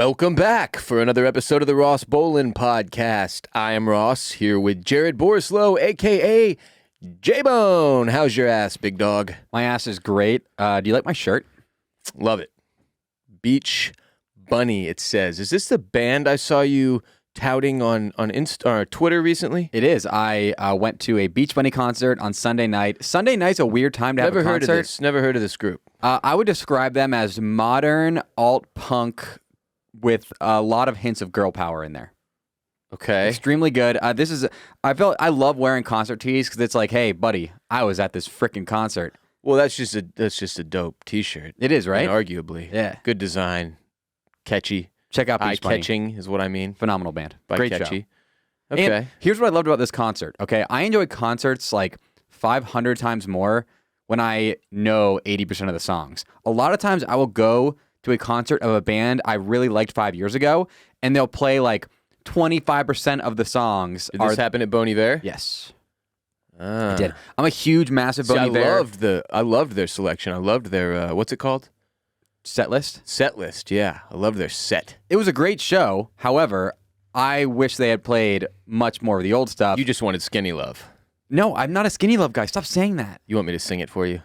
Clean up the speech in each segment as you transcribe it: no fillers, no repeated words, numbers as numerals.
Welcome back for another episode of the Ross Bolen podcast. I am Ross, here with Jared Borislow, a.k.a. J-Bone. How's your ass, big dog? My ass is great. Do you like my shirt? Love it. Beach Bunny, it says. Is this the band I saw you touting on Twitter recently? It is. I went to a Beach Bunny concert on Sunday night. Sunday night's a weird time to have a concert. Never heard of this. Never heard of this group. I would describe them as modern alt-punk with a lot of hints of girl power in there. Okay. Extremely good. I love wearing concert tees because it's like, hey, buddy, I was at this freaking concert. Well, that's just a dope T-shirt. It is, right? Arguably. Yeah. Good design. Catchy. Check out Beach Bunny. Eye-catching is what I mean. Phenomenal band. By Great catchy. show. Okay. And here's what I loved about this concert, okay? I enjoy concerts like 500 times more when I know 80% of the songs. A lot of times I will go to a concert of a band I really liked 5 years ago, and they'll play like 25% of the songs. Did this happen at Bon Iver? Yes. I did. I'm a huge, massive See, Bon Iver. I loved their selection. I loved their, what's it called? Set list? Set list, yeah. I love their set. It was a great show. However, I wish they had played much more of the old stuff. You just wanted Skinny Love. No, I'm not a Skinny Love guy. Stop saying that. You want me to sing it for you?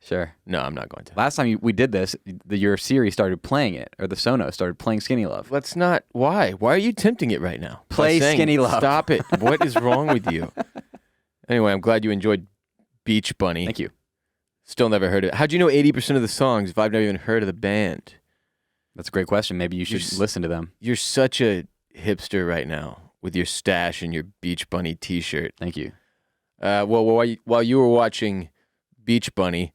Sure. No, I'm not going to. Last time we did this, your Siri started playing it, or the Sonos started playing Skinny Love. Let's not. Why? Why are you tempting it right now? Play Skinny Love. Stop it. What is wrong with you? Anyway, I'm glad you enjoyed Beach Bunny. Thank you. Still never heard of it. How'd you know 80% of the songs if I've never even heard of the band? That's a great question. Maybe you should listen to them. You're such a hipster right now with your stash and your Beach Bunny T-shirt. Thank you. Well, while you were watching Beach Bunny,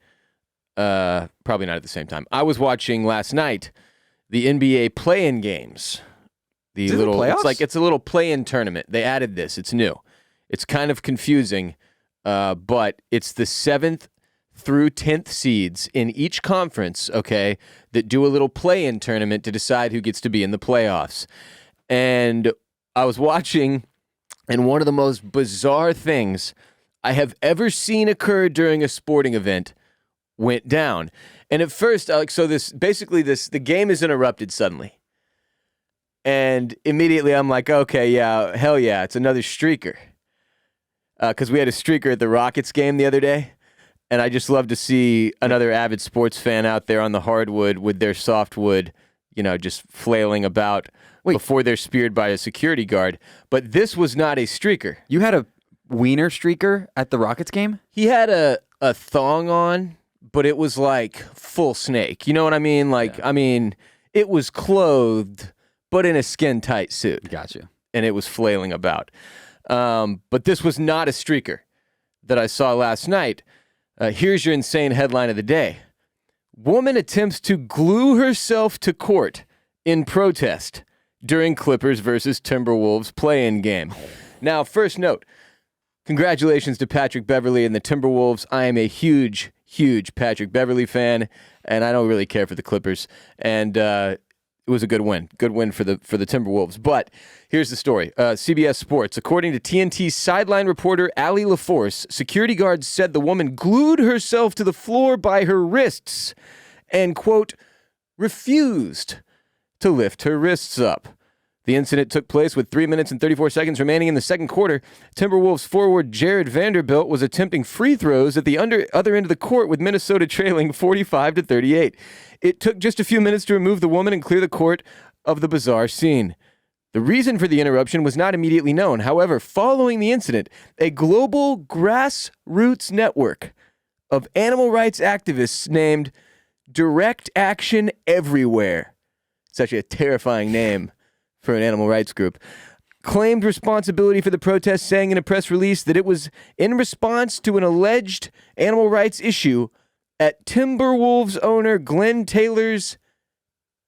probably not at the same time, I was watching last night the NBA play-in games. Is it the playoffs? It's a little play-in tournament. They added this. It's new. It's kind of confusing, but it's the 7th through 10th seeds in each conference, okay, that do a little play-in tournament to decide who gets to be in the playoffs. And I was watching, and one of the most bizarre things I have ever seen occur during a sporting event went down. And at first, the game is interrupted suddenly. And immediately I'm like, okay, yeah, hell yeah, it's another streaker. Because we had a streaker at the Rockets game the other day. And I just love to see another avid sports fan out there on the hardwood with their softwood, just flailing about before they're speared by a security guard. But this was not a streaker. You had a wiener streaker at the Rockets game? He had a thong on, but it was like full snake. You know what I mean? It was clothed, but in a skin-tight suit. Gotcha. And it was flailing about. But this was not a streaker that I saw last night. Here's your insane headline of the day. Woman attempts to glue herself to court in protest during Clippers versus Timberwolves play-in game. Now, first note, congratulations to Patrick Beverley and the Timberwolves. I am a huge, huge Patrick Beverley fan, and I don't really care for the Clippers. And it was a good win for the Timberwolves. But here's the story. CBS Sports. According to TNT's sideline reporter Allie LaForce, security guards said the woman glued herself to the floor by her wrists and, quote, refused to lift her wrists up. The incident took place with 3 minutes and 34 seconds remaining in the second quarter. Timberwolves forward Jared Vanderbilt was attempting free throws at the other end of the court with Minnesota trailing 45-38. It took just a few minutes to remove the woman and clear the court of the bizarre scene. The reason for the interruption was not immediately known. However, following the incident, a global grassroots network of animal rights activists named Direct Action Everywhere, such a terrifying name for an animal rights group, claimed responsibility for the protest, saying in a press release that it was in response to an alleged animal rights issue at Timberwolves owner Glenn Taylor's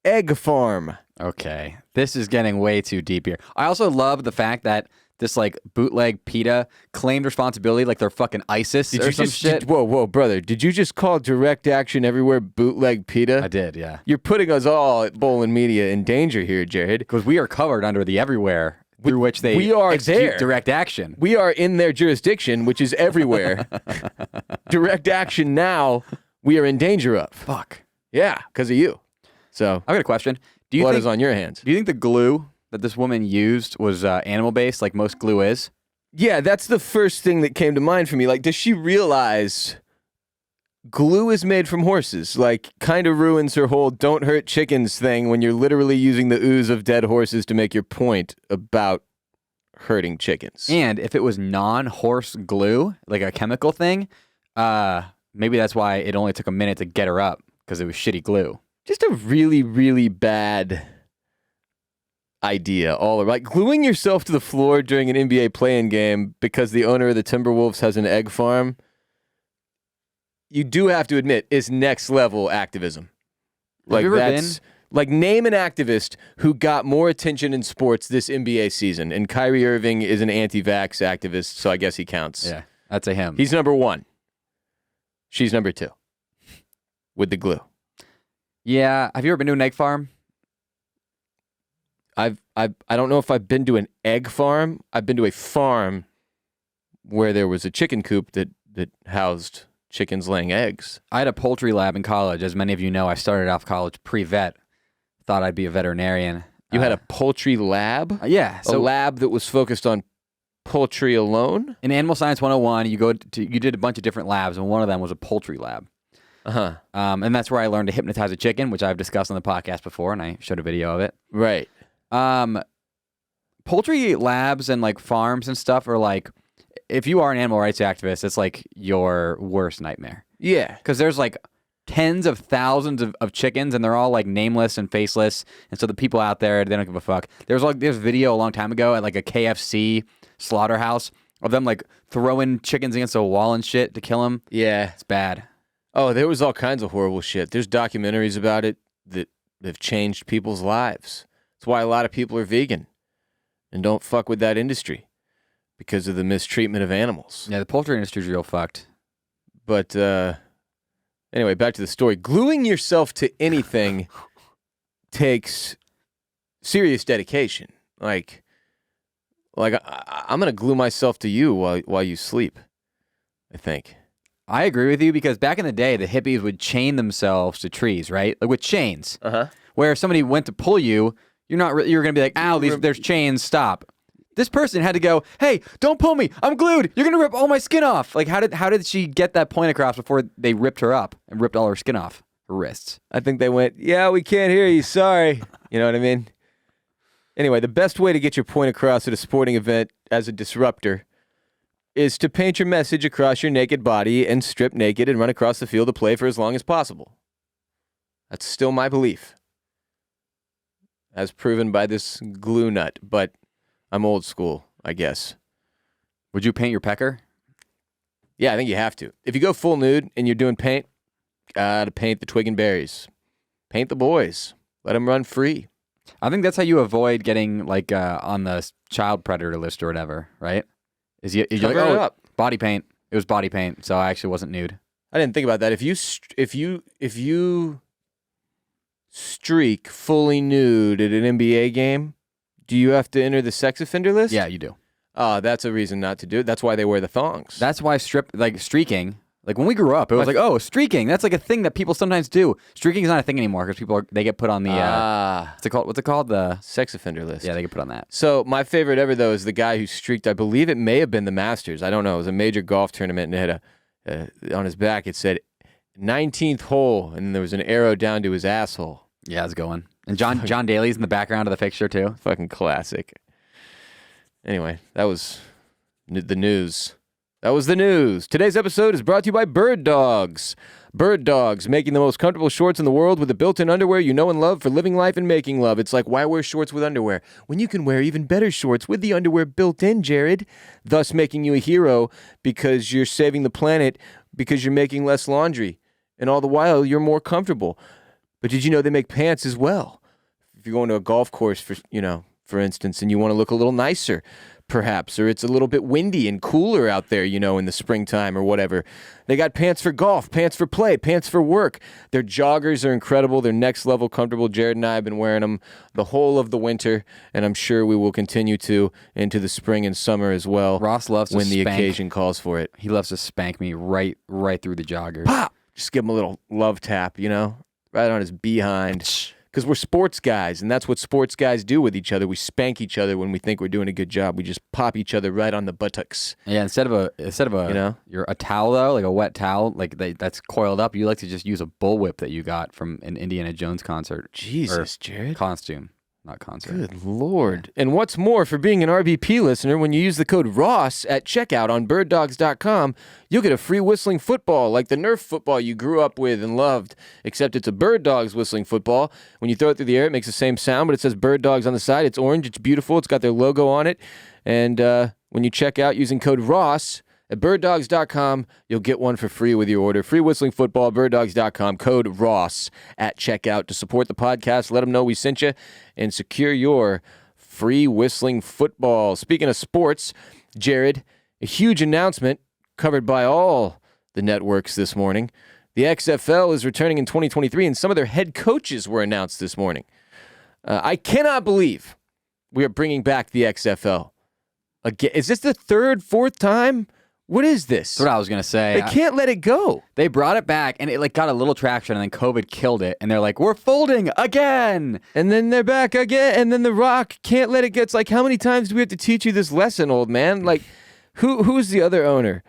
egg farm. Okay, this is getting way too deep here. I also love the fact that this bootleg PETA claimed responsibility like they're fucking ISIS or some shit. Whoa, brother. Did you just call Direct Action Everywhere bootleg PETA? I did, yeah. You're putting us all at Bolen Media in danger here, Jared. Because we are covered under the everywhere through which they execute direct action. We are in their jurisdiction, which is everywhere. Direct action now we are in danger of. Fuck. Yeah, because of you. So I've got a question. What is on your hands? Do you think the glue that this woman used was animal-based, like most glue is? Yeah, that's the first thing that came to mind for me. Like, does she realize glue is made from horses? Like, kind of ruins her whole don't hurt chickens thing when you're literally using the ooze of dead horses to make your point about hurting chickens. And if it was non-horse glue, like a chemical thing, maybe that's why it only took a minute to get her up, because it was shitty glue. Just a really, really bad idea all around. Like gluing yourself to the floor during an NBA play-in game because the owner of the Timberwolves has an egg farm, you do have to admit, is next level activism. Like, have you ever been? Like, name an activist who got more attention in sports this NBA season. And Kyrie Irving is an anti-vax activist, so I guess he counts. Yeah, that's a him. He's number 1. She's number 2. With the glue. Yeah. Have you ever been to an egg farm? I don't know if I've been to an egg farm. I've been to a farm where there was a chicken coop that housed chickens laying eggs. I had a poultry lab in college. As many of you know, I started off college pre-vet. Thought I'd be a veterinarian. You had a poultry lab? Yeah. So, a lab that was focused on poultry alone? In Animal Science 101, you did a bunch of different labs, and one of them was a poultry lab. Uh-huh. And that's where I learned to hypnotize a chicken, which I've discussed on the podcast before, and I showed a video of it. Right. Poultry labs and like farms and stuff are like, if you are an animal rights activist, it's like your worst nightmare. Yeah. Because there's like tens of thousands of chickens, and they're all like nameless and faceless. And so the people out there, they don't give a fuck. There's video a long time ago at like a KFC slaughterhouse of them like throwing chickens against a wall and shit to kill them. Yeah. It's bad. Oh, there was all kinds of horrible shit. There's documentaries about it that have changed people's lives. That's why a lot of people are vegan and don't fuck with that industry because of the mistreatment of animals. Yeah, the poultry industry's real fucked. But anyway, back to the story. Gluing yourself to anything takes serious dedication. Like I'm going to glue myself to you while you sleep, I think. I agree with you, because back in the day, the hippies would chain themselves to trees, right? Like with chains. Uh-huh. Where if somebody went to pull you, you're going to be like, ow, there's chains, stop. This person had to go, hey, don't pull me, I'm glued, you're going to rip all my skin off. Like, how did she get that point across before they ripped her up and ripped all her skin off her wrists? I think they went, yeah, we can't hear you, sorry. You know what I mean? Anyway, the best way to get your point across at a sporting event as a disruptor is to paint your message across your naked body and strip naked and run across the field of play for as long as possible. That's still my belief, as proven by this glue nut, but I'm old school, I guess. Would you paint your pecker? Yeah, I think you have to. If you go full nude and you're doing paint, gotta paint the twig and berries. Paint the boys. Let them run free. I think that's how you avoid getting like on the child predator list or whatever, right? Is you're like, Cover it up. Body paint. It was body paint, so I actually wasn't nude. I didn't think about that. If you streak fully nude at an NBA game, do you have to enter the sex offender list? Yeah, you do. That's a reason not to do it. That's why they wear the thongs. That's why streaking. Like when we grew up, it was like, oh, streaking. That's like a thing that people sometimes do. Streaking is not a thing anymore because they get put on the what's it called? The sex offender list. Yeah, they get put on that. So my favorite ever though is the guy who streaked. I believe it may have been the Masters. I don't know. It was a major golf tournament, and it had on his back it said 19th hole, and there was an arrow down to his asshole. Yeah, it's going. And John Daly's in the background of the picture too. Fucking classic. Anyway, that was the news. That was the news. Today's episode is brought to you by Birddogs. Birddogs, making the most comfortable shorts in the world with the built-in underwear you know and love for living life and making love. It's like, why wear shorts with underwear when you can wear even better shorts with the underwear built in, Jared? Thus making you a hero because you're saving the planet because you're making less laundry. And all the while, you're more comfortable. But did you know they make pants as well? If you're going to a golf course, for instance, and you want to look a little nicer, perhaps, or it's a little bit windy and cooler out there, in the springtime or whatever. They got pants for golf, pants for play, pants for work. Their joggers are incredible. They're next level comfortable. Jared and I have been wearing them the whole of the winter, and I'm sure we will continue to into the spring and summer as well. Ross loves to when the spank. occasion calls for it. He loves to spank me right through the joggers. Pop! Just give him a little love tap, right on his behind. because we're sports guys, and that's what sports guys do with each other. We spank each other when we think we're doing a good job. We just pop each other right on the buttocks. Yeah, instead of a towel though, like a wet towel, like that's coiled up. You like to just use a bullwhip that you got from an Indiana Jones concert. Jesus, Jared. Costume, not concert. Good Lord. And what's more, for being an RBP listener, when you use the code Ross at checkout on birddogs.com, you'll get a free whistling football like the Nerf football you grew up with and loved, except it's a Bird Dogs whistling football. When you throw it through the air, it makes the same sound, but it says Bird Dogs on the side. It's orange. It's beautiful. It's got their logo on it. And when you check out using code Ross at birddogs.com, you'll get one for free with your order. Free whistling football, birddogs.com, code Ross at checkout to support the podcast. Let them know we sent you and secure your free whistling football. Speaking of sports, Jared, a huge announcement covered by all the networks this morning. The XFL is returning in 2023, and some of their head coaches were announced this morning. I cannot believe we are bringing back the XFL. Again, is this the third, fourth time? What is this? That's what I was going to say. They can't let it go. They brought it back, and it like got a little traction, and then COVID killed it, and they're like, we're folding again. And then they're back again, and then The Rock can't let it go. It's like, how many times do we have to teach you this lesson, old man? Like, who's the other owner?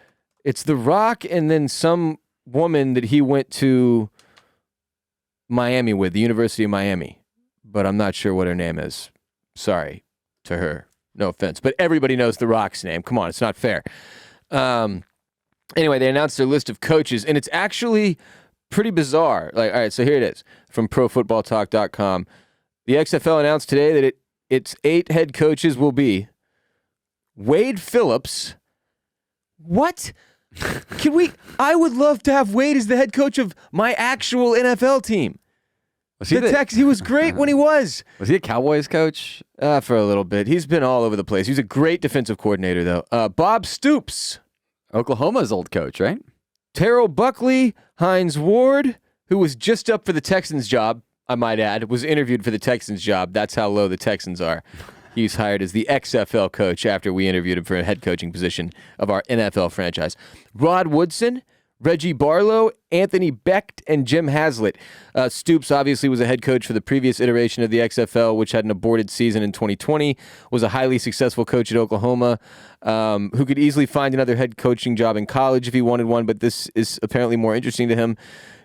It's The Rock and then some woman that he went to Miami with, the University of Miami. But I'm not sure what her name is. Sorry to her. No offense. But everybody knows The Rock's name. Come on, it's not fair. Anyway, they announced their list of coaches, and it's actually pretty bizarre. Like, all right, so here it is from ProFootballTalk.com. The XFL announced today that its 8 head coaches will be Wade Phillips. What? I would love to have Wade as the head coach of my actual NFL team. He was great when he was. Was he a Cowboys coach? For a little bit. He's been all over the place. He's a great defensive coordinator, though. Bob Stoops. Oklahoma's old coach, right? Terrell Buckley. Hines Ward, who was just up for the Texans job, I might add, was interviewed for the Texans job. That's how low the Texans are. He's hired as the XFL coach after we interviewed him for a head coaching position of our NFL franchise. Rod Woodson, Reggie Barlow, Anthony Becht, and Jim Haslett. Stoops obviously was a head coach for the previous iteration of the XFL, which had an aborted season in 2020, was a highly successful coach at Oklahoma, who could easily find another head coaching job in college if he wanted one, but this is apparently more interesting to him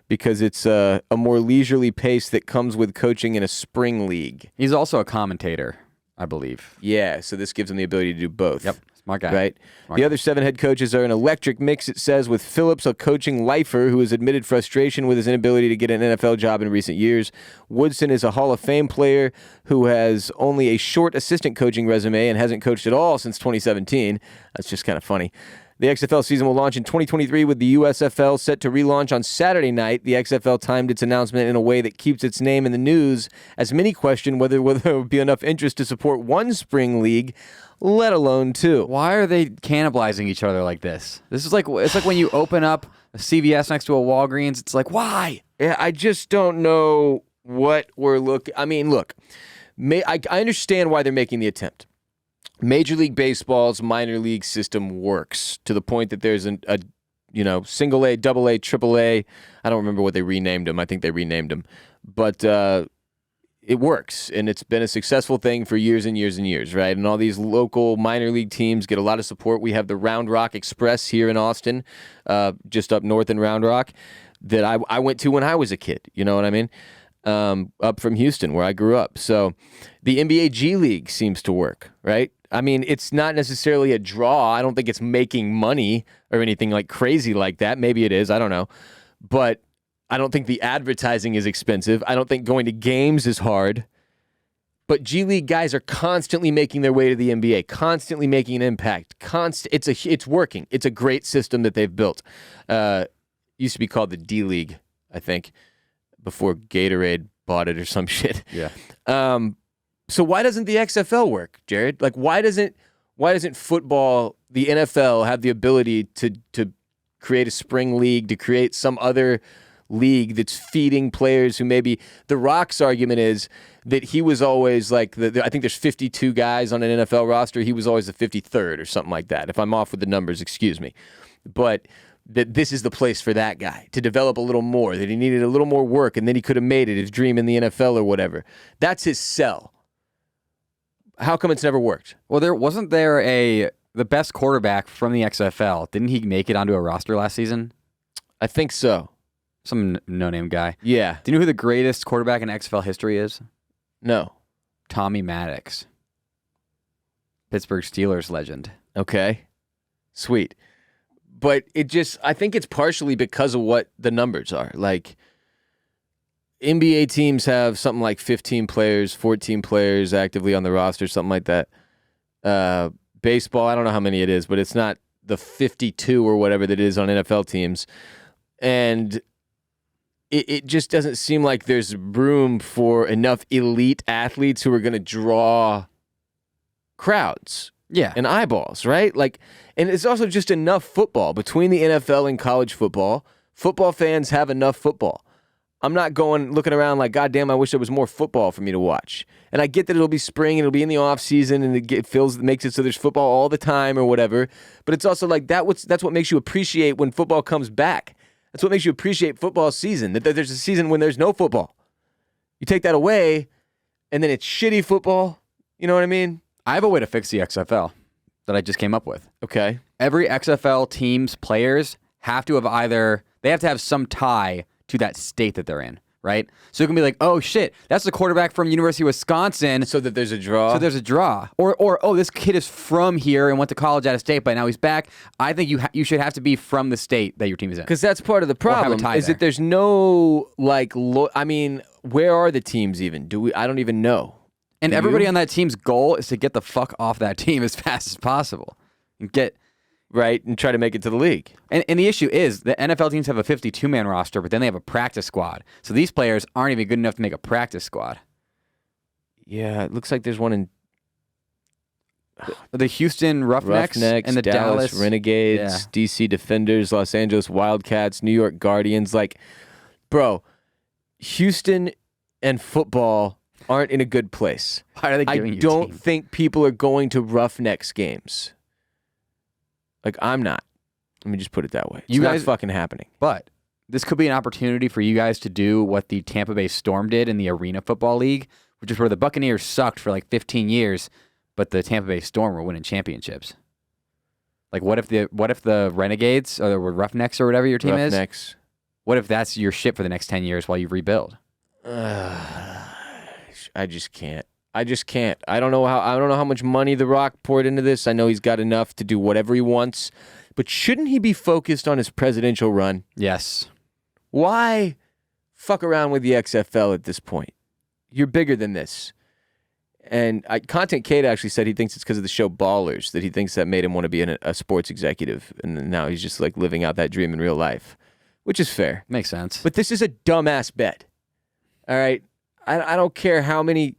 because it's a more leisurely pace that comes with coaching in a spring league. He's also a commentator, I believe. Yeah, so this gives him the ability to do both. Yep. Smart guy. Right? The other 7 head coaches are an electric mix, it says, with Phillips, a coaching lifer who has admitted frustration with his inability to get an NFL job in recent years. Woodson is a Hall of Fame player who has only a short assistant coaching resume and hasn't coached at all since 2017. That's just kind of funny. The XFL season will launch in 2023 with the USFL set to relaunch on Saturday night. The XFL timed its announcement in a way that keeps its name in the news, as many question whether there would be enough interest to support one spring league, let alone 2. Why are they cannibalizing each other like this? This is like, it's like when you open up a CVS next to a Walgreens. It's like, why? Yeah, I just don't know what we're looking. I mean, look, I understand why they're making the attempt. Major League Baseball's minor league system works to the point that there's a single A, double A, triple A. I don't remember what they renamed them. I think they renamed them, but it works, and it's been a successful thing for years and years and years, right? And all these local minor league teams get a lot of support. We have the Round Rock Express here in Austin, just up north in Round Rock, that I went to when I was a kid. You know what I mean? Up from Houston, where I grew up. So the NBA G League seems to work, right? I mean, it's not necessarily a draw. I don't think it's making money or anything like crazy like that. Maybe it is. I don't know. But I don't think the advertising is expensive. I don't think going to games is hard. But G League guys are constantly making their way to the NBA, constantly making an impact. It's working. It's a great system that they've built. Used to be called the D League, I think, before Gatorade bought it or some shit. Yeah. So why doesn't the XFL work, Jared? Like, why doesn't football, the NFL, have the ability to create a spring league, to create some other league that's feeding players who maybe The Rock's argument is that he was always like I think there's 52 guys on an NFL roster. He was always the 53rd or something like that. If I'm off with the numbers, excuse me. But that this is the place for that guy to develop a little more, that he needed a little more work, and then he could have made it his dream in the NFL or whatever. That's his sell. How come it's never worked? Well, wasn't there the best quarterback from the XFL? Didn't he make it onto a roster last season? I think so. Some no-name guy. Yeah. Do you know who the greatest quarterback in XFL history is? No. Tommy Maddox. Pittsburgh Steelers legend. Okay. Sweet. But I think it's partially because of what the numbers are. Like, NBA teams have something like 15 players, 14 players actively on the roster, something like that. Baseball, I don't know how many it is, but it's not the 52 or whatever that it is on NFL teams. And it just doesn't seem like there's room for enough elite athletes who are going to draw crowds. Yeah. And eyeballs, right? Like, and it's also just enough football between the NFL and college football. Football fans have enough football. I'm not looking around like, God damn, I wish there was more football for me to watch. And I get that it'll be spring and it'll be in the off season and makes it so there's football all the time or whatever. But it's also like that's what makes you appreciate when football comes back. That's what makes you appreciate football season. That there's a season when there's no football. You take that away, and then it's shitty football. You know what I mean? I have a way to fix the XFL that I just came up with. Okay. Every XFL team's players have to have some tie to that state that they're in, right? So it can be like, oh shit, that's the quarterback from University of Wisconsin. So that there's a draw. So there's a draw. Or oh, this kid is from here and went to college out of state, but now he's back. I think you should have to be from the state that your team is in. Because that's part of the problem is that there's no where are the teams even? I don't even know. And everybody on that team's goal is to get the fuck off that team as fast as possible and get right and try to make it to the league. And the issue is the NFL teams have a 52-man roster, but then they have a practice squad. So these players aren't even good enough to make a practice squad. Yeah, it looks like there's one in the Houston Roughnecks and the Dallas Renegades, DC Defenders, Los Angeles Wildcats, New York Guardians. Like, bro, Houston and football aren't in a good place. Why are they giving you I don't think people are going to Roughnecks games. Like, I'm not. Let me just put it that way. It's not fucking happening. But this could be an opportunity for you guys to do what the Tampa Bay Storm did in the Arena Football League, which is where the Buccaneers sucked for like 15 years, but the Tampa Bay Storm were winning championships. Like, what if the Renegades or the Roughnecks or whatever your team is? What if that's your shit for the next 10 years while you rebuild? I just can't. I don't know how much money The Rock poured into this. I know he's got enough to do whatever he wants, but shouldn't he be focused on his presidential run? Yes. Why fuck around with the XFL at this point? You're bigger than this. And Content Kate actually said he thinks it's because of the show Ballers that he thinks that made him want to be a sports executive, and now he's just like living out that dream in real life, which is fair. Makes sense. But this is a dumbass bet. All right? I don't care how many...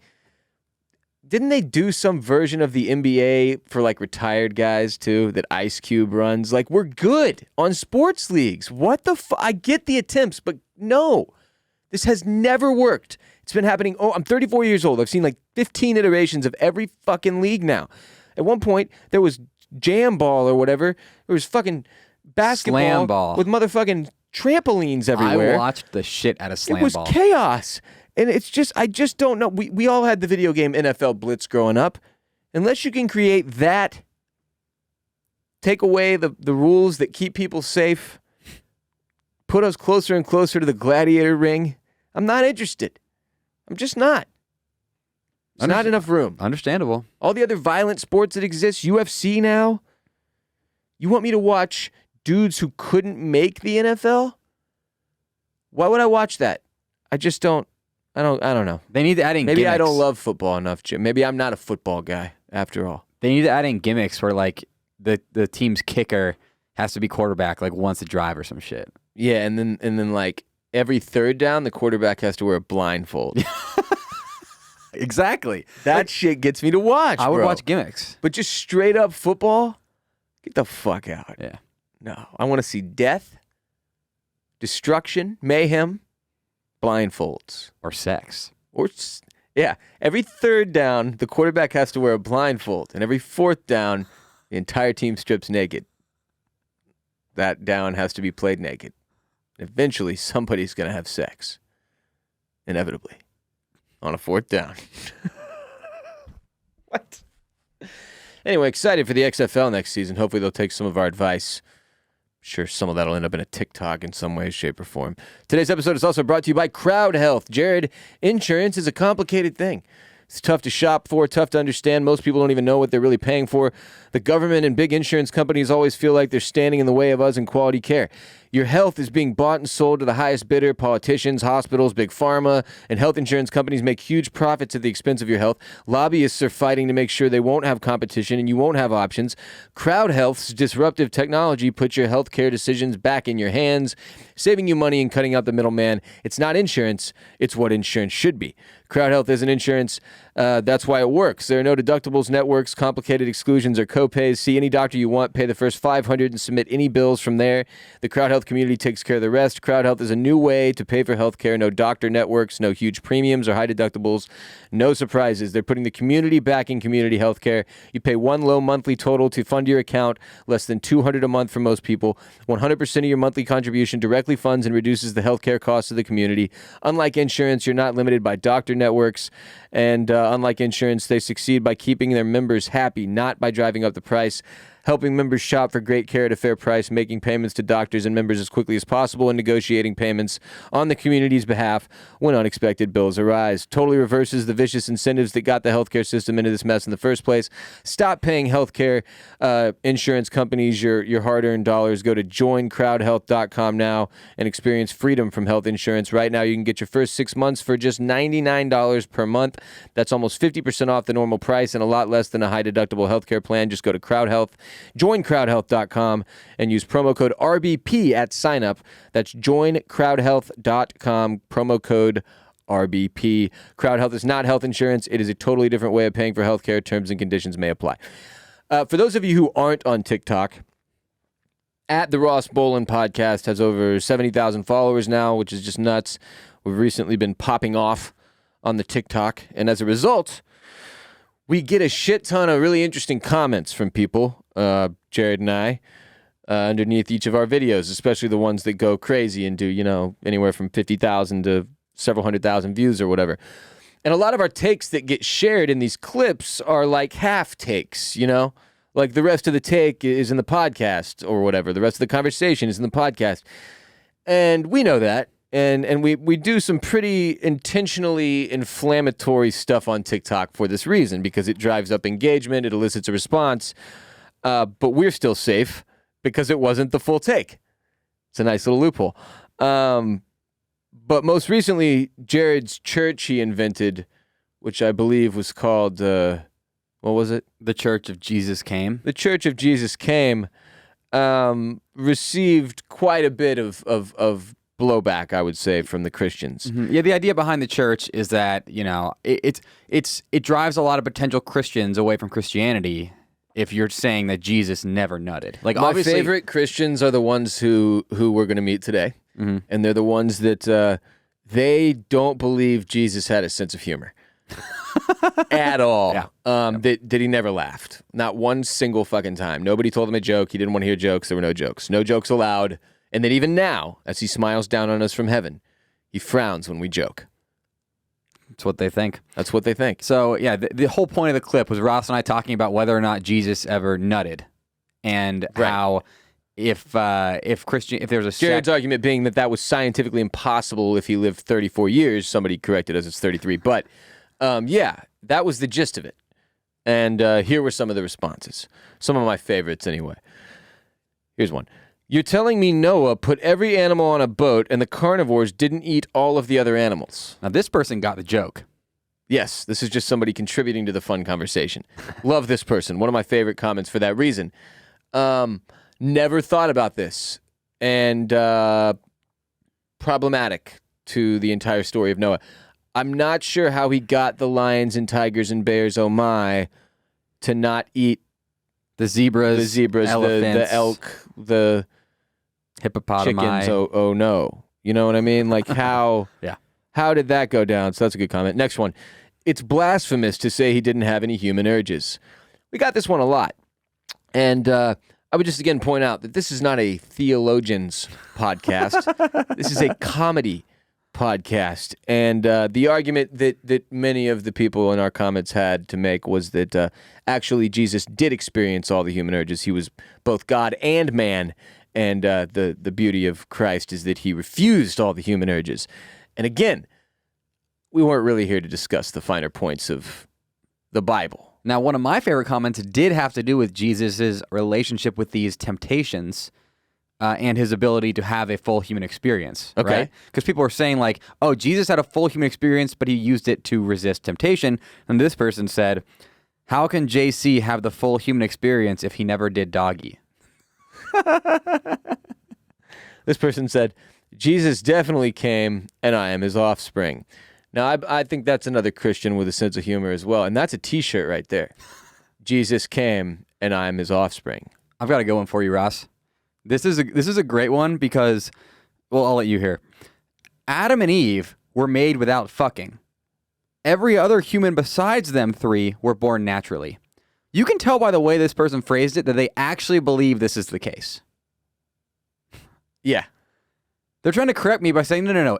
Didn't they do some version of the NBA for like retired guys too that Ice Cube runs? Like, we're good on sports leagues. What the I get the attempts, but no. This has never worked. It's been happening. Oh, I'm 34 years old. I've seen like 15 iterations of every fucking league now. At one point, there was jam ball or whatever. There was fucking basketball slam ball with motherfucking trampolines everywhere. I watched the shit out of slam ball. It was ball. Chaos. And it's just, I just don't know. We all had the video game NFL Blitz growing up. Unless you can create that, take away the rules that keep people safe, put us closer and closer to the gladiator ring, I'm not interested. I'm just not. There's not enough room. Understandable. All the other violent sports that exist, UFC now, you want me to watch dudes who couldn't make the NFL? Why would I watch that? I just don't. I don't know. They need to add in Maybe gimmicks. I don't love football enough, Jim. Maybe I'm not a football guy after all. They need to add in gimmicks where like the team's kicker has to be quarterback like once a drive or some shit. Yeah, and then like every third down the quarterback has to wear a blindfold. Exactly. That shit gets me to watch. I would bro. watch gimmicks. But just straight up football? Get the fuck out. Yeah. No. I want to see death, destruction, mayhem, blindfolds. Or sex. Yeah. Every third down, the quarterback has to wear a blindfold. And every fourth down, the entire team strips naked. that down has to be played naked. Eventually, somebody's going to have sex. Inevitably. On a fourth down. What? Anyway, excited for the XFL next season. Hopefully they'll take some of our advice. Sure, some of that will end up in a TikTok in some way, shape, or form. Today's episode is also brought to you by CrowdHealth. Jared, insurance is a complicated thing. It's tough to shop for, tough to understand. Most people don't even know what they're really paying for. The government and big insurance companies always feel like they're standing in the way of us in quality care. Your health is being bought and sold to the highest bidder. Politicians, hospitals, big pharma, and health insurance companies make huge profits at the expense of your health. Lobbyists are fighting to make sure they won't have competition and you won't have options. CrowdHealth's disruptive technology puts your healthcare decisions back in your hands, saving you money and cutting out the middleman. It's not insurance. It's what insurance should be. CrowdHealth isn't insurance. That's why it works. There are no deductibles, networks, complicated exclusions, or copays. See any doctor you want, pay the first $500 and submit any bills from there. The CrowdHealth community takes care of the rest. CrowdHealth is a new way to pay for healthcare. No doctor networks, no huge premiums or high deductibles. No surprises. They're putting the community back in community healthcare. You pay one low monthly total to fund your account, less than $200 a month for most people. 100% of your monthly contribution directly funds and reduces the healthcare costs of the community. Unlike insurance, you're not limited by doctor networks. And unlike insurance, they succeed by keeping their members happy, not by driving up the price. Helping members shop for great care at a fair price, making payments to doctors and members as quickly as possible, and negotiating payments on the community's behalf when unexpected bills arise. Totally reverses the vicious incentives that got the healthcare system into this mess in the first place. Stop paying healthcare insurance companies your hard-earned dollars. Go to joincrowdhealth.com now and experience freedom from health insurance. Right now, you can get your first 6 months for just $99 per month. That's almost 50% off the normal price and a lot less than a high-deductible healthcare plan. Just go to CrowdHealth. Join CrowdHealth.com and use promo code RBP at sign up. That's joincrowdhealth.com, promo code RBP. CrowdHealth is not health insurance. It is a totally different way of paying for healthcare. Terms and conditions may apply. For those of you who aren't on TikTok, at the Ross Bolen podcast has over 70,000 followers now, which is just nuts. We've recently been popping off on the TikTok, and as a result, we get a shit ton of really interesting comments from people, Jared and I, underneath each of our videos, especially the ones that go crazy and do, anywhere from 50,000 to several 100,000 views or whatever. And a lot of our takes that get shared in these clips are like half takes, Like the rest of the take is in the podcast or whatever. The rest of the conversation is in the podcast. And we know that. And we do some pretty intentionally inflammatory stuff on TikTok for this reason, because it drives up engagement, it elicits a response, but we're still safe because it wasn't the full take. It's a nice little loophole. But most recently, Jared's church he invented, which I believe was called, what was it? The Church of Jesus Came. The Church of Jesus Came received quite a bit of blowback, I would say, from the Christians. Mm-hmm. Yeah, the idea behind the church is that, it drives a lot of potential Christians away from Christianity if you're saying that Jesus never nutted. Like, my obviously, favorite Christians are the ones who we're going to meet today. Mm-hmm. And they're the ones that they don't believe Jesus had a sense of humor. At all. Yeah. That he never laughed. Not one single fucking time. Nobody told him a joke. He didn't want to hear jokes. There were no jokes. No jokes allowed. And that even now, as he smiles down on us from heaven, he frowns when we joke. That's what they think. That's what they think. So, yeah, the whole point of the clip was Ross and I talking about whether or not Jesus ever nutted, and how if there's a Jared's argument being that was scientifically impossible if he lived 34 years. Somebody corrected us, it's 33. But, that was the gist of it. And here were some of the responses. Some of my favorites, anyway. Here's one. You're telling me Noah put every animal on a boat and the carnivores didn't eat all of the other animals? Now, this person got the joke. Yes, this is just somebody contributing to the fun conversation. Love this person. One of my favorite comments for that reason. Never thought about this. And problematic to the entire story of Noah. I'm not sure how he got the lions and tigers and bears, oh my, to not eat the zebras, the elephants, elk, the hippopotami, chickens, oh no. You know what I mean? Like how Yeah. How did that go down? So that's a good comment. Next one. It's blasphemous to say he didn't have any human urges. We got this one a lot. And I would just again point out that this is not a theologian's podcast. This is a comedy podcast. And the argument that many of the people in our comments had to make was that actually Jesus did experience all the human urges. He was both God and man. And the beauty of Christ is that he refused all the human urges. And again, we weren't really here to discuss the finer points of the Bible. Now, one of my favorite comments did have to do with Jesus' relationship with these temptations and his ability to have a full human experience. Okay. Right? Because people were saying like, oh, Jesus had a full human experience, but he used it to resist temptation. And this person said, how can JC have the full human experience if he never did doggy? This person said, Jesus definitely came, and I am his offspring. Now, I think that's another Christian with a sense of humor as well, and that's a T-shirt right there. Jesus came, and I am his offspring. I've got a good one for you, Ross. This is a great one because, well, I'll let you hear. Adam and Eve were made without fucking. Every other human besides them three were born naturally. You can tell by the way this person phrased it that they actually believe this is the case. Yeah. They're trying to correct me by saying, no.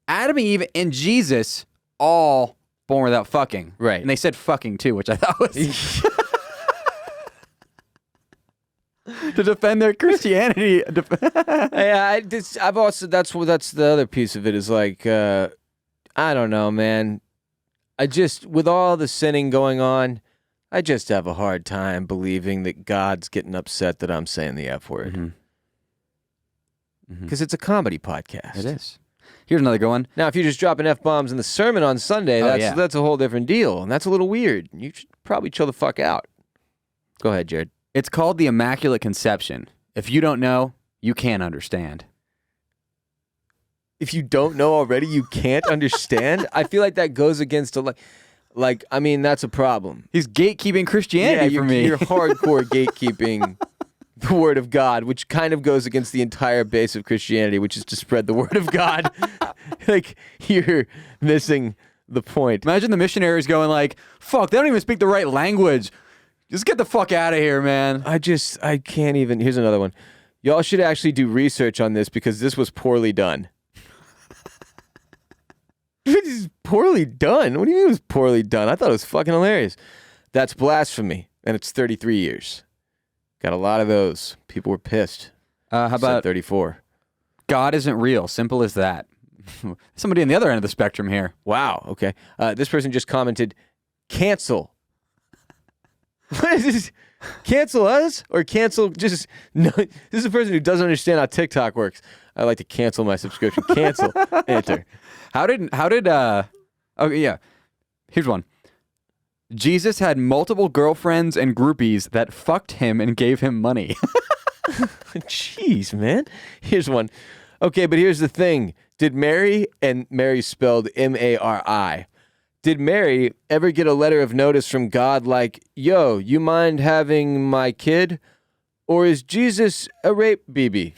Adam and Eve and Jesus all born without fucking. Right. And they said fucking too, which I thought was... to defend their Christianity. Yeah, I've also, that's the other piece of it is like, I don't know, man. With all the sinning going on, I just have a hard time believing that God's getting upset that I'm saying the F word. Because it's a comedy podcast. It is. Here's another good one. Now, if you're just dropping F-bombs in the sermon on Sunday, that's a whole different deal. And that's a little weird. You should probably chill the fuck out. Go ahead, Jared. It's called the Immaculate Conception. If you don't know, you can't understand. If you don't know already, you can't understand? I feel like that goes against I mean, that's a problem. He's gatekeeping Christianity for me. You're hardcore gatekeeping the word of God, which kind of goes against the entire base of Christianity, which is to spread the word of God. Like, you're missing the point. Imagine the missionaries going like, fuck, they don't even speak the right language. Just get the fuck out of here, man. I can't even. Here's another one. Y'all should actually do research on this because this was poorly done. It's poorly done? What do you mean it was poorly done? I thought it was fucking hilarious. That's blasphemy, and it's 33 years. Got a lot of those. People were pissed. How about 34? God isn't real. Simple as that. Somebody on the other end of the spectrum here. Wow. Okay. This person just commented, cancel. What is this? Cancel us or cancel just no? This is a person who doesn't understand how TikTok works. I like to cancel my subscription. Cancel. Enter. How did okay, yeah. Here's one. Jesus had multiple girlfriends and groupies that fucked him and gave him money. Jeez, man. Here's one. Okay, but here's the thing. Did Mary, and Mary spelled M-A-R-I, did Mary ever get a letter of notice from God like, yo, you mind having my kid? Or is Jesus a rape BB?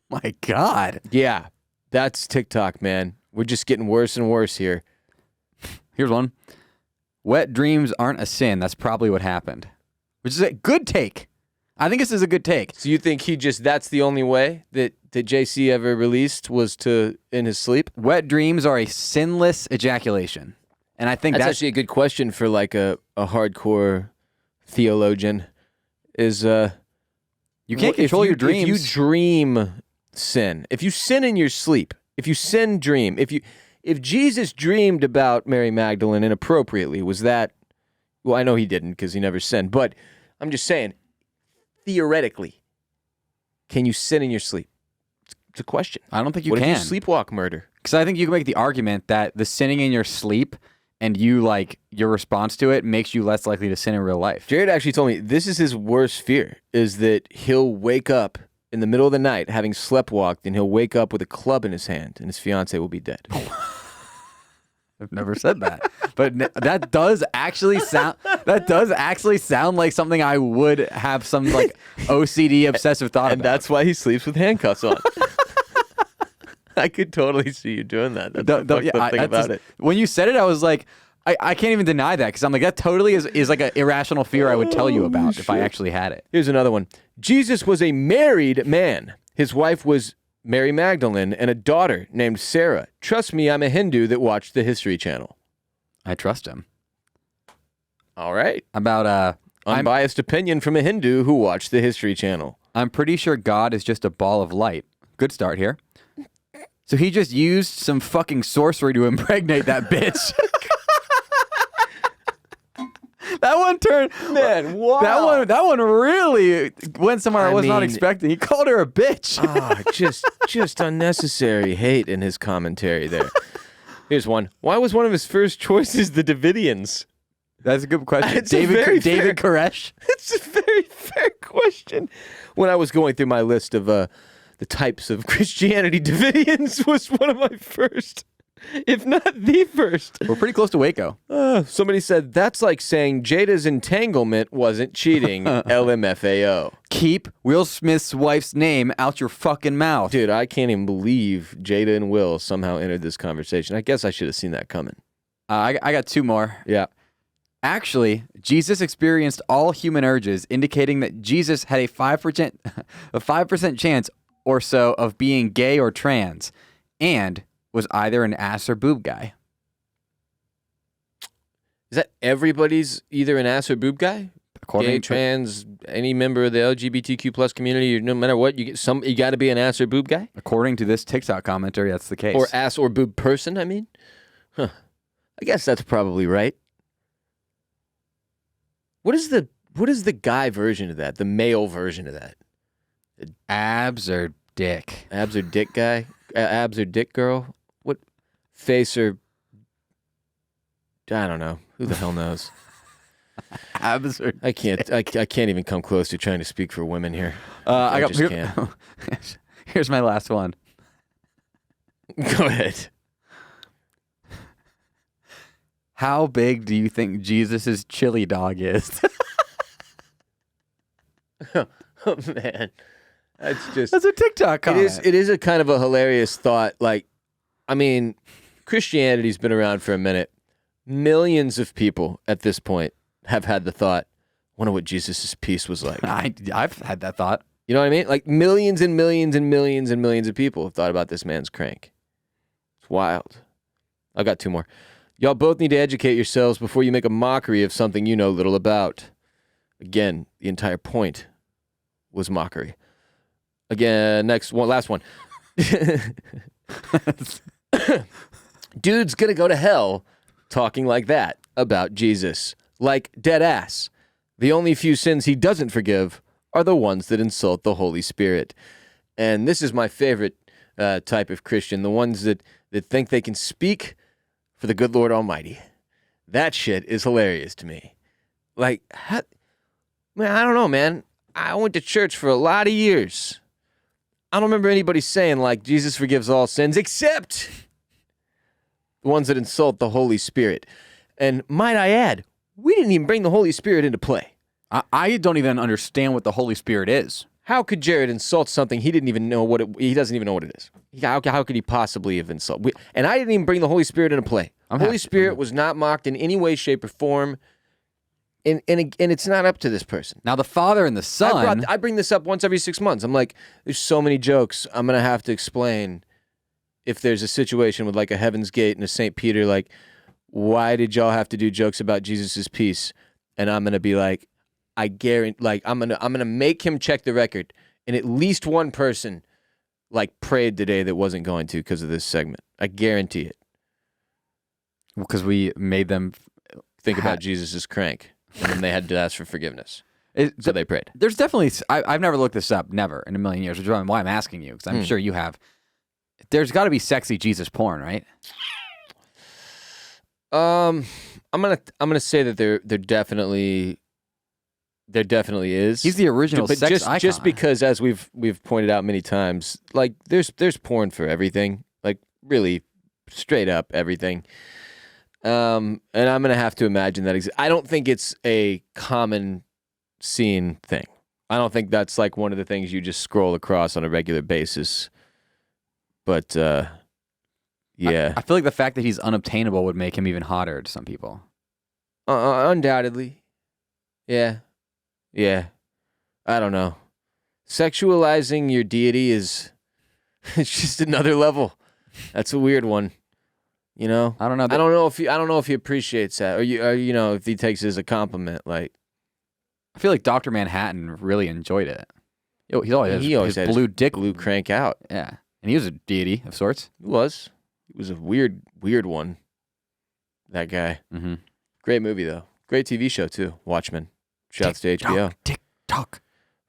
My God. Yeah, that's TikTok, man. We're just getting worse and worse here. Here's one. Wet dreams aren't a sin. That's probably what happened. Which is a good take. I think this is a good take. So you think that's the only way that JC ever released was in his sleep? Wet dreams are a sinless ejaculation. And I think that's actually a good question for like a hardcore theologian is you can't control your dreams. If you dream sin, if you sin in your sleep, if you sin dream, if Jesus dreamed about Mary Magdalene inappropriately, was that, well, I know he didn't because he never sinned, but I'm just saying, theoretically, can you sin in your sleep? It's a question. I don't think you can. What if you sleepwalk murder? Because I think you can make the argument that the sinning in your sleep and your response to it makes you less likely to sin in real life. Jared actually told me this is his worst fear, is that he'll wake up in the middle of the night having sleptwalked and he'll wake up with a club in his hand and his fiance will be dead. I've never said that. But that does actually sound like something I would have some like OCD obsessive thought and about. That's why he sleeps with handcuffs on. I could totally see you doing that. That's the thing about it. When you said it, I was like, I can't even deny that because I'm like, that totally is like an irrational fear I would tell you about if I actually had it. Here's another one. Jesus was a married man. His wife was Mary Magdalene and a daughter named Sarah. Trust me, I'm a Hindu that watched the History Channel. I trust him. All right. About Unbiased opinion from a Hindu who watched the History Channel. I'm pretty sure God is just a ball of light. Good start here. So he just used some fucking sorcery to impregnate that bitch. That one turned, Man, wow. That one really went somewhere I was not expecting. He called her a bitch. Just unnecessary hate in his commentary there. Here's one. Why was one of his first choices the Davidians? That's a good question. It's David Koresh. It's a very fair question. When I was going through my list of the types of Christianity, Davidians was one of my first, if not the first. We're pretty close to Waco. Somebody said, that's like saying Jada's entanglement wasn't cheating. LMFAO. Keep Will Smith's wife's name out your fucking mouth. Dude, I can't even believe Jada and Will somehow entered this conversation. I guess I should have seen that coming. I got two more. Yeah. Actually, Jesus experienced all human urges, indicating that Jesus had a 5% chance or so of being gay or trans, and was either an ass or boob guy. Is that everybody's either an ass or boob guy? According Gay, trans, any member of the LGBTQ plus community, no matter what, you got to be an ass or boob guy? According to this TikTok commentary, that's the case. Or ass or boob person, I mean? Huh. I guess that's probably right. What is the guy version of that? The male version of that? Abs or dick? Abs or dick guy? Abs or dick girl? What? Face or... I don't know. Who the hell knows? Abs or I can't even come close to trying to speak for women here. I just can't. Here's my last one. Go ahead. How big do you think Jesus' chili dog is? Oh man, that's a TikTok comment. It is a kind of a hilarious thought. Like, I mean, Christianity's been around for a minute. Millions of people at this point have had the thought, wonder what Jesus' peace was like. I've had that thought. You know what I mean? Like millions and millions and millions and millions of people have thought about this man's crank. It's wild. I got two more. Y'all both need to educate yourselves before you make a mockery of something you know little about. Again, the entire point was mockery. Again, last one. Dude's gonna go to hell talking like that about Jesus. Like dead ass. The only few sins he doesn't forgive are the ones that insult the Holy Spirit. And this is my favorite type of Christian, the ones that think they can speak for the good Lord Almighty. That shit is hilarious to me. Like, man, I don't know, man. I went to church for a lot of years. I don't remember anybody saying, like, Jesus forgives all sins, except the ones that insult the Holy Spirit. And might I add, we didn't even bring the Holy Spirit into play. I don't even understand what the Holy Spirit is. How could Jared insult something he didn't even know he doesn't even know what it is? How could he possibly have insulted? And I didn't even bring the Holy Spirit into play. Holy Spirit was not mocked in any way, shape, or form. And it's not up to this person. Now the Father and the Son. I bring this up once every 6 months. I'm like, there's so many jokes. I'm going to have to explain if there's a situation with like a Heaven's Gate and a St. Peter, like, why did y'all have to do jokes about Jesus' peace? And I'm going to be like, I guarantee, like, I'm gonna make him check the record, and at least one person, like, prayed today that wasn't going to because of this segment. I guarantee it. Because we made them think about Jesus' crank, and then they had to ask for forgiveness. So they prayed. There's definitely, I've never looked this up, never in a million years, which is why I'm asking you, because I'm sure you have. There's got to be sexy Jesus porn, right? I'm gonna say that there definitely is. He's the original but sex icon. Just because, as we've pointed out many times, like there's porn for everything, like really straight up everything. And I'm gonna have to imagine that I don't think it's a common seen thing. I don't think that's like one of the things you just scroll across on a regular basis. But Yeah. I feel like the fact that he's unobtainable would make him even hotter to some people. Undoubtedly. Yeah. Yeah. I don't know. Sexualizing your deity is it's just another level. That's a weird one. You know? I don't know. I don't know if he appreciates that or you know, if he takes it as a compliment like I feel like Dr. Manhattan really enjoyed it. He always had blue dick blue crank out. Yeah. And he was a deity of sorts. He was. He was a weird one. That guy. Mm-hmm. Great movie though. Great TV show too. Watchmen. Shouts to HBO. TikTok.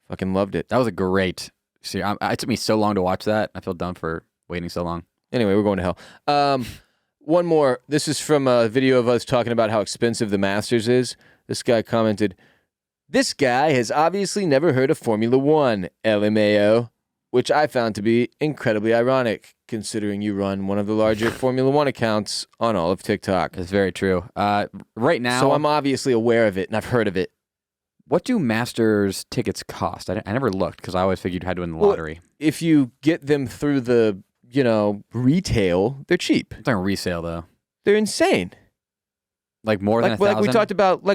Fucking loved it. That was a great series. It took me so long to watch that. I feel dumb for waiting so long. Anyway, we're going to hell. One more. This is from a video of us talking about how expensive the Masters is. This guy commented, "This guy has obviously never heard of Formula One, LMAO," which I found to be incredibly ironic, considering you run one of the larger Formula One accounts on all of TikTok. It's very true. Right now, So I'm obviously aware of it, and I've heard of it. what do Masters tickets cost? I never looked because I always figured you had to win the lottery. If you get them through the, retail, they're cheap. It's not resale though. They're insane. Like more than Like we 1,000?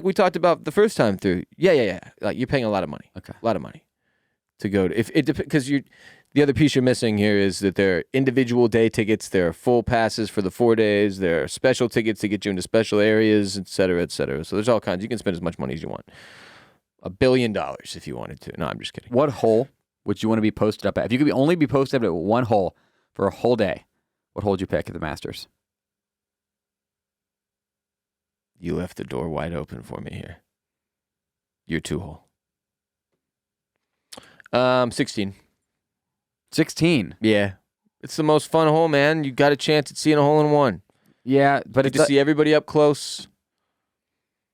we talked about the first time through. Yeah. Like you're paying a lot of money. Okay. A lot of money to go to because the other piece you're missing here is that there are individual day tickets, there are full passes for the 4 days, there are special tickets to get you into special areas, et cetera, et cetera. So there's all kinds. You can spend as much money as you want. $1 billion if you wanted to. No, I'm just kidding. What hole would you want to be posted up at? If you could only be posted up at one hole for a whole day, what hole would you pick at the Masters? You left the door wide open for me here. Your 2-hole. 16. 16. Yeah. It's the most fun hole, man. You got a chance at seeing a hole in one. Yeah, but Get to see everybody up close.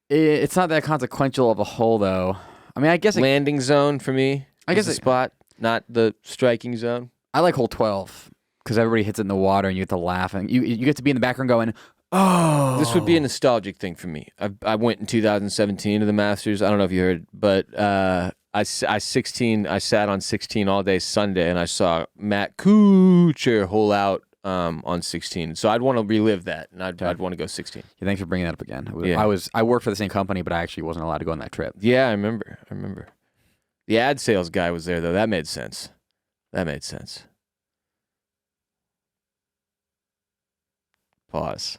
It's not that consequential of a hole, though. I mean, I guess Landing zone for me. I guess the spot, not the striking zone. I like hole 12 because everybody hits it in the water and you get to laugh and you get to be in the background going, oh. This would be a nostalgic thing for me. I went in 2017 to the Masters. I don't know if you heard, but I sat on 16 all day Sunday, and I saw Matt Kuchar hole out on 16. So I'd want to relive that, and I'd want to go 16. Yeah, thanks for bringing that up again. Yeah. I worked for the same company, but I actually wasn't allowed to go on that trip. Yeah, I remember. The ad sales guy was there, though. That made sense. Pause.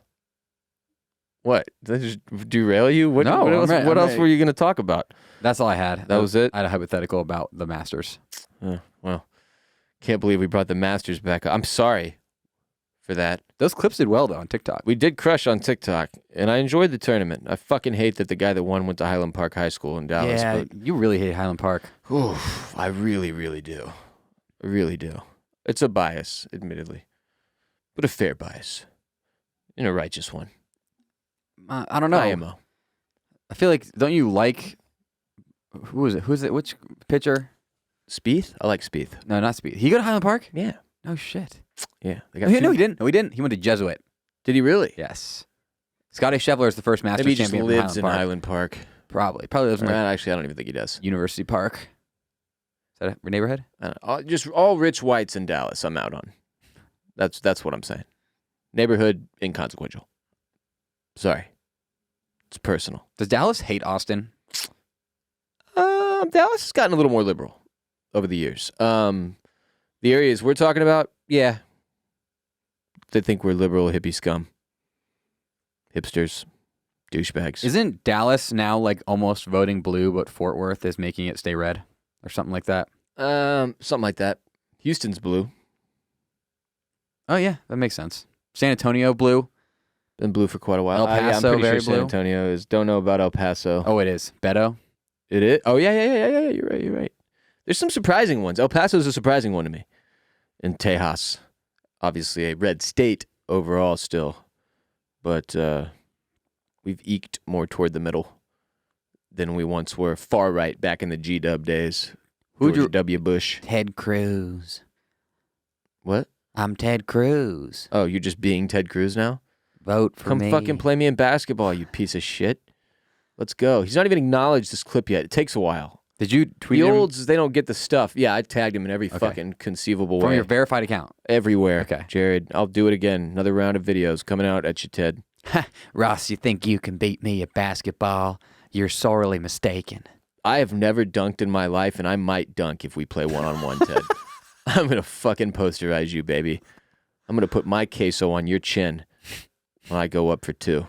What? Did I just derail you? What else were you going to talk about? That's all I had. That was it? I had a hypothetical about the Masters. Well, can't believe we brought the Masters back up. I'm sorry for that. Those clips did well, though, on TikTok. We did crush on TikTok, and I enjoyed the tournament. I fucking hate that the guy that won went to Highland Park High School in Dallas. Yeah, you really hate Highland Park. I really, really do. I really do. It's a bias, admittedly, but a fair bias. And a righteous one. I don't know. IMO. I feel like, don't you like, who is it? Which pitcher? Spieth? I like Spieth. No, not Spieth. He go to Highland Park? Yeah. No shit. Yeah. No, he didn't. No, he didn't. He went to Jesuit. Did he really? Yes. Scotty Scheffler is the first Masters Maybe he just champion lives from in Highland Highland Park. Park. Probably lives in Actually, I don't even think he does. University Park. Is that a neighborhood? Just all rich whites in Dallas I'm out on. That's what I'm saying. Neighborhood inconsequential. Sorry. It's personal. Does Dallas hate Austin? Dallas has gotten a little more liberal over the years. The areas we're talking about, yeah. They think we're liberal hippie scum. Hipsters. Douchebags. Isn't Dallas now like almost voting blue, but Fort Worth is making it stay red? Or something like that? Something like that. Houston's blue. Oh, yeah. That makes sense. San Antonio, blue. Been blue for quite a while. El Paso, I'm pretty very sure San blue. Antonio is. Don't know about El Paso. Oh, it is. Beto? It is? Oh, yeah. You're right. There's some surprising ones. El Paso's a surprising one to me. And Tejas. Obviously a red state overall still. But we've eked more toward the middle than we once were. Far right back in the G-Dub days. George W. Bush. Ted Cruz. What? I'm Ted Cruz. Oh, you're just being Ted Cruz now? Vote for me. Come fucking play me in basketball, you piece of shit. Let's go. He's not even acknowledged this clip yet. It takes a while. Did you tweet The him olds, they don't get the stuff. Yeah, I tagged him in every fucking conceivable from way. your verified account? Everywhere. Okay. Jared, I'll do it again. Another round of videos coming out at you, Ted. Ross, you think you can beat me at basketball? You're sorely mistaken. I have never dunked in my life, and I might dunk if we play one-on-one, Ted. I'm going to fucking posterize you, baby. I'm going to put my queso on your chin when I go up for 2.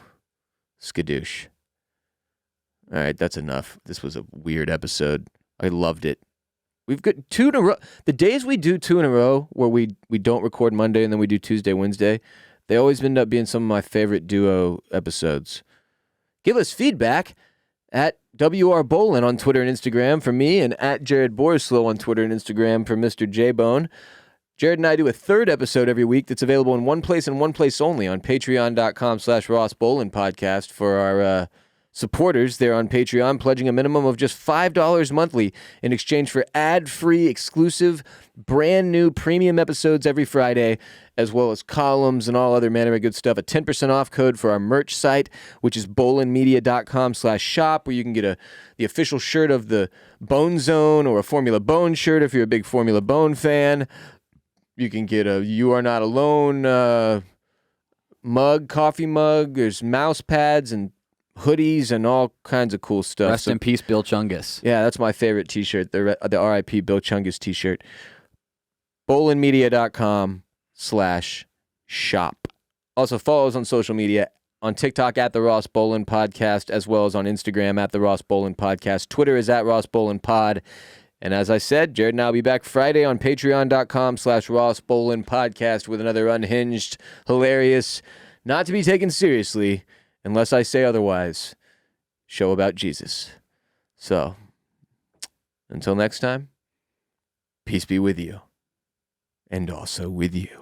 Skadoosh. All right, that's enough. This was a weird episode. I loved it. We've got 2 in a row. The days we do 2 in a row where we don't record Monday and then we do Tuesday, Wednesday, they always end up being some of my favorite duo episodes. Give us feedback at WR Bolen on Twitter and Instagram for me, and at Jared Borislow on Twitter and Instagram for Mr. J-Bone. Jared and I do a 3rd episode every week that's available in one place and one place only on patreon.com/Ross Bolen podcast for our supporters there on Patreon, pledging a minimum of just $5 monthly in exchange for ad-free, exclusive, brand new premium episodes every Friday, as well as columns and all other manner of good stuff. A 10% off code for our merch site, which is bolenmedia.com/shop, where you can get the official shirt of the Bone Zone or a Formula Bone shirt if you're a big Formula Bone fan. You can get a You Are Not Alone mug, coffee mug. There's mouse pads and hoodies and all kinds of cool stuff. Rest in peace, Bill Chungus. Yeah, that's my favorite t-shirt, the RIP Bill Chungus t-shirt. bolenmedia.com/shop. Also follow us on social media, on TikTok at The Ross Bolen Podcast, as well as on Instagram at The Ross Bolen Podcast. Twitter is at Ross Bolen Pod. And as I said, Jared and I will be back Friday on patreon.com/Ross Bolen Podcast with another unhinged, hilarious, not to be taken seriously, unless I say otherwise, show about Jesus. So, until next time, peace be with you, and also with you.